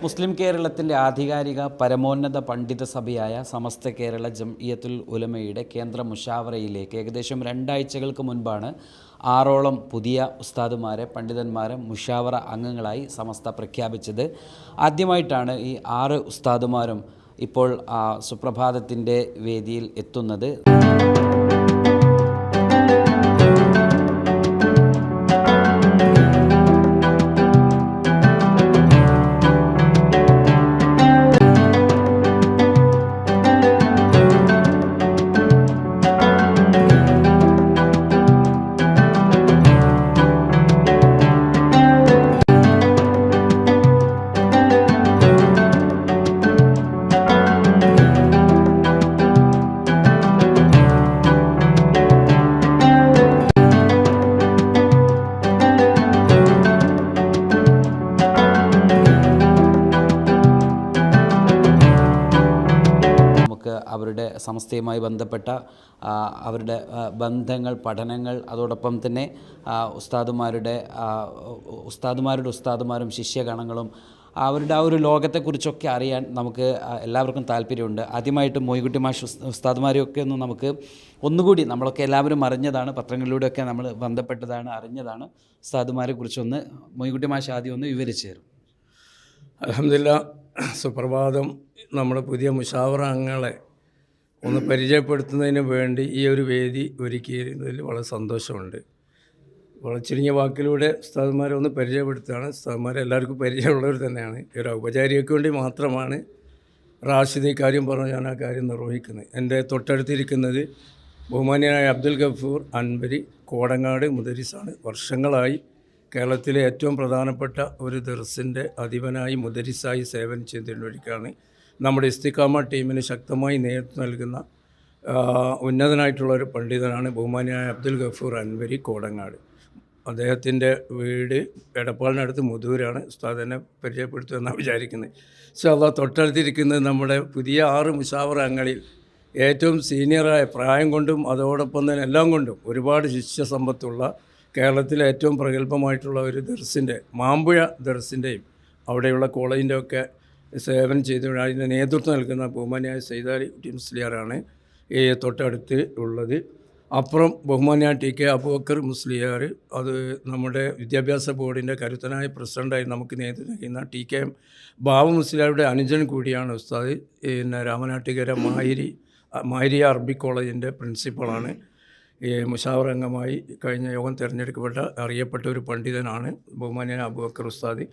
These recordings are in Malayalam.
മുസ്ലിം കേരളത്തിൻ്റെ ആധികാരിക പരമോന്നത പണ്ഡിത സഭയായ സമസ്ത കേരള ജംഇയ്യത്തുൽ ഉലമയുടെ കേന്ദ്ര മുഷാവറയിലേക്ക് ഏകദേശം 2 ആഴ്ചകൾക്ക് മുൻപാണ് 6ഓളം പുതിയ ഉസ്താദുമാരെ പണ്ഡിതന്മാരെ മുഷാവറ അംഗങ്ങളായി സമസ്ത പ്രഖ്യാപിച്ചത്. ആദ്യമായിട്ടാണ് ഈ 6 ഉസ്താദുമാരും ഇപ്പോൾ സുപ്രഭാതത്തിൻ്റെ വേദിയിൽ എത്തുന്നത്. അവരുടെ സമസ്തയുമായി ബന്ധപ്പെട്ട അവരുടെ ബന്ധങ്ങൾ, പഠനങ്ങൾ, അതോടൊപ്പം തന്നെ ഉസ്താദുമാരും ശിഷ്യഗണങ്ങളും അവരുടെ ഒരു ലോകത്തെക്കുറിച്ചൊക്കെ അറിയാൻ നമുക്ക് എല്ലാവർക്കും താല്പര്യമുണ്ട്. ആദ്യമായിട്ട് മോയിൻകുട്ടി മാഷ് ഉസ്താദുമാരെയൊക്കെ ഒന്ന് നമുക്ക് ഒന്നുകൂടി നമ്മളൊക്കെ എല്ലാവരും അറിഞ്ഞതാണ്, പത്രങ്ങളിലൂടെയൊക്കെ നമ്മൾ ബന്ധപ്പെട്ടതാണ്, അറിഞ്ഞതാണ്. ഉസ്താദുമാരെ കുറിച്ചൊന്ന് മോയിൻകുട്ടി മാഷ് ആദ്യം ഒന്ന് വിവരിച്ചു തരും. അൽഹംദുലില്ലാ, സുപ്രഭാതം. നമ്മുടെ പുതിയ മുഷാവറ അംഗങ്ങളെ ഒന്ന് പരിചയപ്പെടുത്തുന്നതിന് വേണ്ടി ഈ ഒരു വേദി ഒരുക്കിയിരുന്നതിൽ വളരെ സന്തോഷമുണ്ട്. വളരെ ചുരുങ്ങിയ വാക്കിലൂടെ ഉസ്താദുമാരെ ഒന്ന് പരിചയപ്പെടുത്തുകയാണ്. ഉസ്താദുമാരെ എല്ലാവർക്കും പരിചയമുള്ളവർ തന്നെയാണ്. ഒരു ഔപചാരികയ്ക്ക് വേണ്ടി മാത്രമാണ് റാഷിദ് കാര്യം പറഞ്ഞ് ഞാൻ ആ കാര്യം നിർവഹിക്കുന്നത്. എൻ്റെ തൊട്ടടുത്തിരിക്കുന്നത് ബഹുമാന്യനായ അബ്ദുൽ ഗഫൂർ അൻവരി കോടങ്ങാട് മുദരിസാണ്. വർഷങ്ങളായി കേരളത്തിലെ ഏറ്റവും പ്രധാനപ്പെട്ട ഒരു ദർസിൻ്റെ അധിപനായി മുദരിസായി സേവനം ചെയ്തുകൊണ്ടിരിക്കുകയാണ്. നമ്മുടെ ഇസ്തിഖാമ ടീമിന് ശക്തമായി നേതൃത്വം നൽകുന്ന ഉന്നതനായിട്ടുള്ള ഒരു പണ്ഡിതനാണ് ബഹുമാന്യനായ അബ്ദുൽ ഗഫൂർ അൻവരി കോടങ്ങാട്. അദ്ദേഹത്തിൻ്റെ വീട് എടപ്പാളിനടുത്ത് മുതൂരാണ്. ഉസ്താദിനെ പരിചയപ്പെടുത്തുമെന്നാണ് വിചാരിക്കുന്നത്. ഇൻഷാല്ലാ, തൊട്ടടുത്തിരിക്കുന്നത് നമ്മുടെ പുതിയ 6 മുഷാവറ അംഗങ്ങളിൽ ഏറ്റവും സീനിയറായ, പ്രായം കൊണ്ടും അതോടൊപ്പം തന്നെ എല്ലാം കൊണ്ടും ഒരുപാട് ശിഷ്യസമ്പത്തുള്ള, കേരളത്തിലെ ഏറ്റവും പ്രഗത്ഭമായിട്ടുള്ള ഒരു ദർസിൻ്റെ, മാമ്പുഴ ദർസിൻ്റെയും അവിടെയുള്ള കോളേജിൻ്റെ ഒക്കെ സേവനം ചെയ്ത് അതിൻ്റെ നേതൃത്വം നൽകുന്ന ബഹുമാന്യായ സൈദാലി മുസ്ലിയാറാണ് ഈ തൊട്ടടുത്ത് ഉള്ളത്. അപ്പുറം ബഹുമാന്യായ ടി കെ അബൂബക്കർ മുസ്ലിയാർ, അത് നമ്മുടെ വിദ്യാഭ്യാസ ബോർഡിൻ്റെ കരുത്തനായ പ്രസിഡൻ്റായി നമുക്ക് നേതൃത്വം നൽകുന്ന ടി കെ ബാബു മുസ്ലിയാരുടെ അനുജൻ കൂടിയാണ് ഉസ്താദ്. പിന്നെ രാമനാട്ടുകര മാഹിരിയ അറബി കോളേജിൻ്റെ പ്രിൻസിപ്പളാണ്. ഈ മുഷാവറ അംഗമായി കഴിഞ്ഞ യോഗം തിരഞ്ഞെടുക്കപ്പെട്ട അറിയപ്പെട്ട ഒരു പണ്ഡിതനാണ് ബഹുമാന്യൻ അബൂബക്കർ ഉസ്താദ്.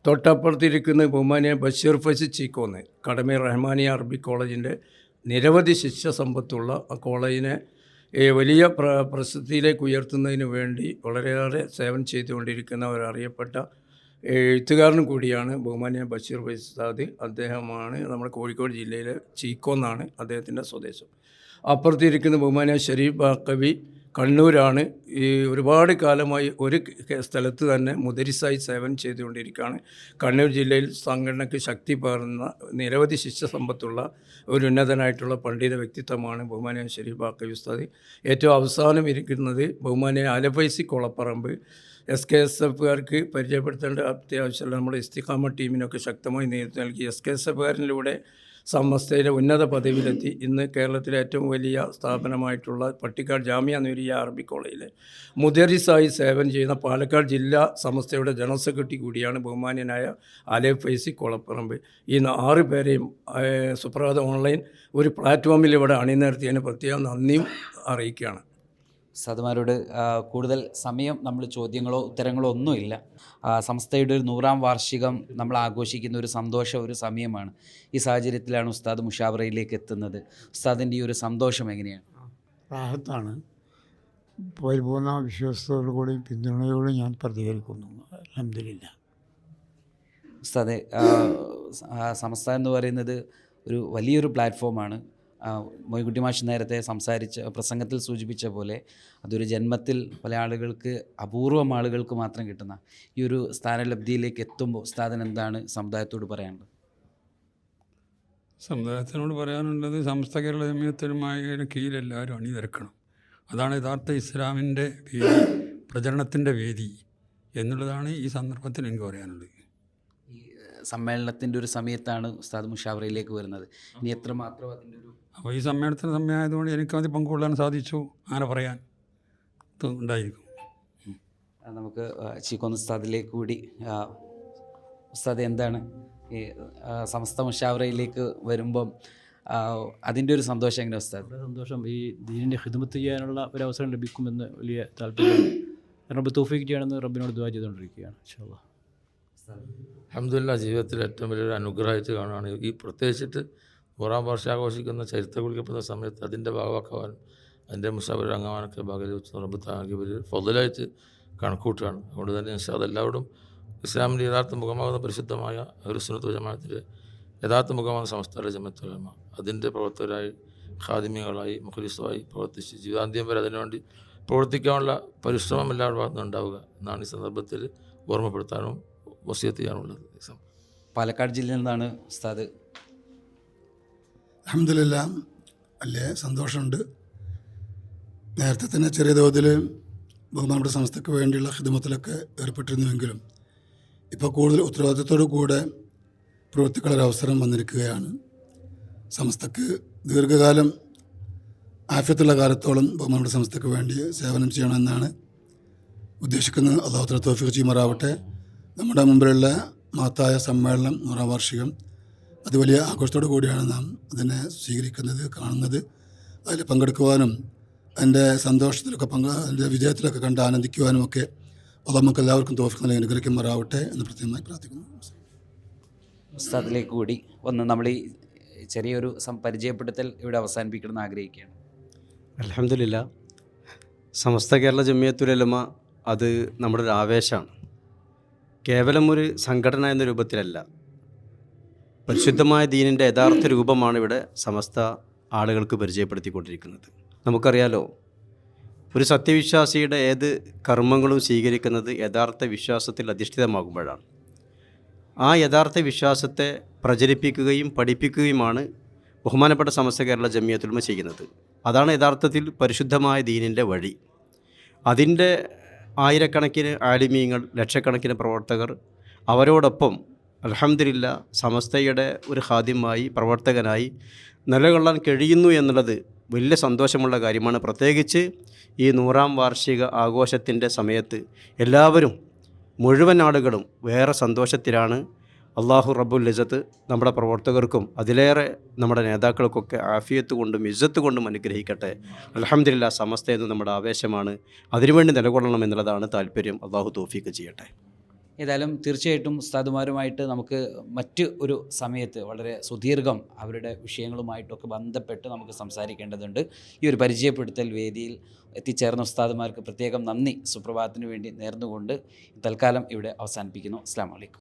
തൊട്ടപ്പുറത്തിരിക്കുന്ന ബഹുമാന്യ ബഷീർ ഫൈസി ചീക്കോന്ന്, കടമ റഹ്മാനിയ അറബി കോളേജിൻ്റെ നിരവധി ശിഷ്യസമ്പത്തുള്ള ആ കോളേജിനെ വലിയ പ്രസിദ്ധിയിലേക്ക് ഉയർത്തുന്നതിന് വേണ്ടി വളരെയേറെ സേവനം ചെയ്തുകൊണ്ടിരിക്കുന്ന ഒരറിയപ്പെട്ട എഴുത്തുകാരനും കൂടിയാണ് ബഹുമാന്യ ബഷീർ ഫൈസി ഉസ്താദ്. അദ്ദേഹമാണ് നമ്മുടെ കോഴിക്കോട് ജില്ലയിലെ ചീക്കോന്നാണ് അദ്ദേഹത്തിൻ്റെ സ്വദേശം. അപ്പുറത്തിരിക്കുന്ന ബഹുമാന്യ ഷരീഫ് ബാക്കവി കണ്ണൂരാണ്. ഈ ഒരുപാട് കാലമായി ഒരു സ്ഥലത്ത് തന്നെ മുദരിസായി സേവനം ചെയ്തുകൊണ്ടിരിക്കുകയാണ്. കണ്ണൂർ ജില്ലയിൽ സംഘടനയ്ക്ക് ശക്തി പകർന്ന നിരവധി ശിഷ്യസമ്പത്തുള്ള ഒരു ഉന്നതനായിട്ടുള്ള പണ്ഡിത വ്യക്തിത്വമാണ് ബഹുമാന്യ ഷരീഫ് ബാക്കവി ഉസ്താദ്. ഏറ്റവും അവസാനം ഇരിക്കുന്നത് ബഹുമാന്യ അലഫൈസി കൊളപ്പറമ്പ്. SKSFകാർക്ക് പരിചയപ്പെടുത്തേണ്ട അത്യാവശ്യമുള്ള നമ്മുടെ ഇസ്തിഖാമ ടീമിനൊക്കെ ശക്തമായി നേതൃത്വം നൽകി SKSFകാരനിലൂടെ സമസ്തയുടെ ഉന്നത പദവിയിലെത്തി. ഇന്ന് കേരളത്തിലെ ഏറ്റവും വലിയ സ്ഥാപനമായിട്ടുള്ള പട്ടിക്കാട് ജാമിയ നൂരിയ അറബി കോളേജിലെ മുദരിസായി സേവനം ചെയ്യുന്ന പാലക്കാട് ജില്ലാ സമസ്തയുടെ ജനറൽ സെക്രട്ടറി കൂടിയാണ് ബഹുമാന്യനായ അലഫ് ഫൈസി കൊളപ്പറമ്പ്. ഈ 6 പേരെയും സുപ്രഭാത ഓൺലൈൻ ഒരു പ്ലാറ്റ്ഫോമിൽ ഇവിടെ അണിനിരത്തിയതിന് പ്രത്യേകം നന്ദിയും അറിയിക്കുകയാണ്. ഉസ്താദുമാരോട് കൂടുതൽ സമയം നമ്മൾ ചോദ്യങ്ങളോ ഉത്തരങ്ങളോ ഒന്നുമില്ല. സംസ്ഥയുടെ ഒരു 100ാം വാർഷികം നമ്മൾ ആഘോഷിക്കുന്ന ഒരു സമയമാണ്. ഈ സാഹചര്യത്തിലാണ് ഉസ്താദ് മുഷാവറയിലേക്ക് എത്തുന്നത്. ഉസ്താദിൻ്റെ ഈ ഒരു സന്തോഷം എങ്ങനെയാണ്? റാഹത്താണ്. പരിപൂർണ വിശ്വാസത്തോടുകൂടി പിന്തുണയോടും ഞാൻ പ്രതികരിക്കുന്നു. അൽഹംദുലില്ലാ. ഉസ്താദെ, സമസ്ത എന്ന് പറയുന്നത് ഒരു വലിയൊരു പ്ലാറ്റ്ഫോമാണ്. മോയിൻകുട്ടി മാഷ് നേരത്തെ പ്രസംഗത്തിൽ സൂചിപ്പിച്ച പോലെ അതൊരു ജന്മത്തിൽ പല ആളുകൾക്ക്, അപൂർവം ആളുകൾക്ക് മാത്രം കിട്ടുന്ന ഈ ഒരു സ്ഥാനലബ്ധിയിലേക്ക് എത്തുമ്പോൾ ഉസ്താദിന് എന്താണ് സമുദായത്തോട് പറയാനുള്ളത്? സമുദായത്തിനോട് പറയാനുള്ളത്, സമസ്ത കേരള ജമിയത്തുലമായുടെ കീഴിൽ എല്ലാവരും അണിനിരക്കണം. അതാണ് യഥാർത്ഥ ഇസ്ലാമിൻ്റെ വേദി, പ്രചരണത്തിൻ്റെ വേദി എന്നുള്ളതാണ് ഈ സന്ദർഭത്തിൽ എനിക്ക് പറയാനുള്ളത്. ഈ സമ്മേളനത്തിൻ്റെ ഒരു സമയത്താണ് ഉസ്താദ് മുഷാവറയിലേക്ക് വരുന്നത്. ഇനി എത്രമാത്രം അതിൻ്റെ ഒരു അപ്പോൾ ഈ സമ്മേളനത്തിന് സമയമായതുകൊണ്ട് എനിക്കത് പങ്കുകൊള്ളാൻ സാധിച്ചു, അങ്ങനെ പറയാൻ ഉണ്ടായിരിക്കും. നമുക്ക് ചീക്കോന്ന് ഉസ്താദിലേക്ക് കൂടി ഉസ്താദ് എന്താണ് ഈ സമസ്ത മുഷാവറയിലേക്ക് വരുമ്പം അതിൻ്റെ ഒരു സന്തോഷം എങ്ങനെ ഉസ്താദ്? വളരെ സന്തോഷം. ഈ ദീനിൻ്റെ ഖിദ്മത്ത് ചെയ്യാനുള്ള ഒരു അവസരം ലഭിക്കുമെന്ന് വലിയ താല്പര്യമാണ്. റബ്ബ് തൗഫീഖ് ചെയ്യണമെന്ന് റബ്ബിനോട് ദുആ ചെയ്തുകൊണ്ടിരിക്കുകയാണ്. ഇൻഷാ അല്ലാഹ്. അൽഹംദുലില്ലാഹ് ജീവിതത്തിൽ ഏറ്റവും വലിയൊരു അനുഗ്രഹമായിട്ട് കാണുകയാണ് ഈ പ്രത്യേകിച്ചിട്ട് 100-ാം വർഷം ആഘോഷിക്കുന്ന ചരിത്രം കുറിക്കപ്പെടുന്ന സമയത്ത് അതിൻ്റെ ഭാഗമാക്കുവാനും അതിൻ്റെ മുഷാവറ അംഗമാനൊക്കെ ഭാഗം വെച്ച് റബ്ബ് താങ്കി വലിയ ഫضലായിട്ട് കണക്കൂട്ടുകയാണ്. അതുകൊണ്ട് തന്നെ ഇൻഷാ അല്ലാഹ് എല്ലാവരും ഇസ്ലാമിൻ്റെ യഥാർത്ഥ മുഖമാകുന്ന പരിശുദ്ധമായ ഒരു സുന്നത്ത് ജമാഅത്തിൻ്റെ യഥാർത്ഥ മുഖമാണ് സമസ്ത ജമാഅത്തുൽ ഉലമ. അതിൻ്റെ പ്രവർത്തകരായി ഖാദിമികളായി മുഖലിസുമായി പ്രവർത്തിച്ച് ജീവിതാന്ത്യം വരെ അതിനുവേണ്ടി പ്രവർത്തിക്കാനുള്ള പരിശ്രമം എല്ലാവരുടെ ഭാഗത്തുനിന്ന് ഉണ്ടാവുക എന്നാണ് ഈ സന്ദർഭത്തിൽ ഓർമ്മപ്പെടുത്താനും വസിയത്ത് ചെയ്യാനുള്ളത്. പാലക്കാട് ജില്ലയിൽ നിന്നാണ് ഉസ്താദ്. അൽഹംദുലില്ലാ വലിയ സന്തോഷമുണ്ട്. നേരത്തെ തന്നെ ചെറിയ തോതിൽ ബഹുമാനപ്പെട്ട സംസ്ഥയ്ക്ക് വേണ്ടിയുള്ള ഖിദ്മത്തിലൊക്കെ ഏർപ്പെട്ടിരുന്നുവെങ്കിലും ഇപ്പോൾ കൂടുതൽ ഉത്തരവാദിത്തത്തോടു കൂടെ പ്രവർത്തിക്കാനൊരവസരം വന്നിരിക്കുകയാണ്. സംസ്ഥയ്ക്ക് ദീർഘകാലം ആഫിയത്തുള്ള കാലത്തോളം ബഹുമാനപ്പെട്ട സംസ്ഥയ്ക്ക് വേണ്ടി സേവനം ചെയ്യണമെന്നാണ് ഉദ്ദേശിക്കുന്നത്. അല്ലാഹു തആല തൗഫീഖ് ചെയ്യുമാറാവട്ടെ. നമ്മുടെ മുമ്പിലുള്ള മഹത്തായ സമ്മേളനം 100-ാം വാർഷികം അത് വലിയ ആഘോഷത്തോടു കൂടിയാണ് നാം അതിനെ സ്വീകരിക്കുന്നത്, കാണുന്നത്. അതിൽ പങ്കെടുക്കുവാനും അതിൻ്റെ സന്തോഷത്തിലൊക്കെ അതിൻ്റെ വിജയത്തിലൊക്കെ കണ്ട് ആനന്ദിക്കുവാനും ഒക്കെ അത് നമുക്ക് എല്ലാവർക്കും തൗഫീഖ് നൽകി അനുഗ്രഹിക്കുമാറാവട്ടെ എന്ന് പ്രത്യേകമായി പ്രാർത്ഥിക്കുന്നു. ഉസ്താദിലേക്ക് കൂടി ഒന്ന് നമ്മൾ ഈ ചെറിയൊരു പരിചയപ്പെടുത്തൽ ഇവിടെ അവസാനിപ്പിക്കണമെന്ന് ആഗ്രഹിക്കുകയാണ്. അൽഹംദുലില്ലാ സമസ്ത കേരള ജമിയത്തുൽ ഉലമ അത് നമ്മുടെ ഒരു ആവേശമാണ്. കേവലം ഒരു സംഘടന എന്ന രൂപത്തിലല്ല, പരിശുദ്ധമായ ദീനിൻ്റെ യഥാർത്ഥ രൂപമാണ് ഇവിടെ സമസ്ത ആളുകൾക്ക് പരിചയപ്പെടുത്തിക്കൊണ്ടിരിക്കുന്നത്. നമുക്കറിയാലോ, ഒരു സത്യവിശ്വാസിയുടെ ഏത് കർമ്മങ്ങളും സ്വീകരിക്കുന്നത് യഥാർത്ഥ വിശ്വാസത്തിൽ അധിഷ്ഠിതമാകുമ്പോഴാണ്. ആ യഥാർത്ഥ വിശ്വാസത്തെ പ്രചരിപ്പിക്കുകയും പഠിപ്പിക്കുകയുമാണ് ബഹുമാനപ്പെട്ട സമസ്ത കേരള ജമിയത്തുൽ ഉലമ ചെയ്യുന്നത്. അതാണ് യഥാർത്ഥത്തിൽ പരിശുദ്ധമായ ദീനിൻ്റെ വഴി. അതിൻ്റെ ആയിരക്കണക്കിന് ആലിമീങ്ങൾ, ലക്ഷക്കണക്കിന് പ്രവർത്തകർ, അവരോടൊപ്പം അൽഹംദുലില്ലാ സമസ്തയുടെ ഒരു ഖാദിമായി പ്രവർത്തകനായി നിലകൊള്ളാൻ കഴിയുന്നു എന്നുള്ളത് വലിയ സന്തോഷമുള്ള കാര്യമാണ്. പ്രത്യേകിച്ച് ഈ 100-ാം വാർഷിക ആഘോഷത്തിൻ്റെ സമയത്ത് എല്ലാവരും, മുഴുവൻ ആളുകളും വേറെ സന്തോഷത്തിലാണ്. അള്ളാഹു റബ്ബുൽ ഇസ്സത്ത് നമ്മുടെ പ്രവർത്തകർക്കും അതിലേറെ നമ്മുടെ നേതാക്കൾക്കൊക്കെ ആഫിയത്ത് കൊണ്ടും ഇസ്സത്ത് കൊണ്ടും അനുഗ്രഹിക്കട്ടെ. അൽഹംദുലില്ലാ സമസ്തയെന്ന് നമ്മുടെ ആവേശമാണ്. അതിനുവേണ്ടി നിലകൊള്ളണം എന്നുള്ളതാണ് താല്പര്യം. അള്ളാഹു തൗഫീഖ് ചെയ്യട്ടെ. ഏതായാലും തീർച്ചയായിട്ടും ഉസ്താദുമാരുമായിട്ട് നമുക്ക് മറ്റ് ഒരു സമയത്ത് വളരെ സുദീർഘം അവരുടെ വിഷയങ്ങളുമായിട്ടൊക്കെ ബന്ധപ്പെട്ട് നമുക്ക് സംസാരിക്കേണ്ടതുണ്ട്. ഈ ഒരു പരിചയപ്പെടുത്തൽ വേദിയിൽ എത്തിച്ചേർന്ന ഉസ്താദുമാർക്ക് പ്രത്യേകം നന്ദി സുപ്രഭാതത്തിന് വേണ്ടി നേർന്നുകൊണ്ട് തൽക്കാലം ഇവിടെ അവസാനിപ്പിക്കുന്നു. അസ്സലാമു അലൈക്കും.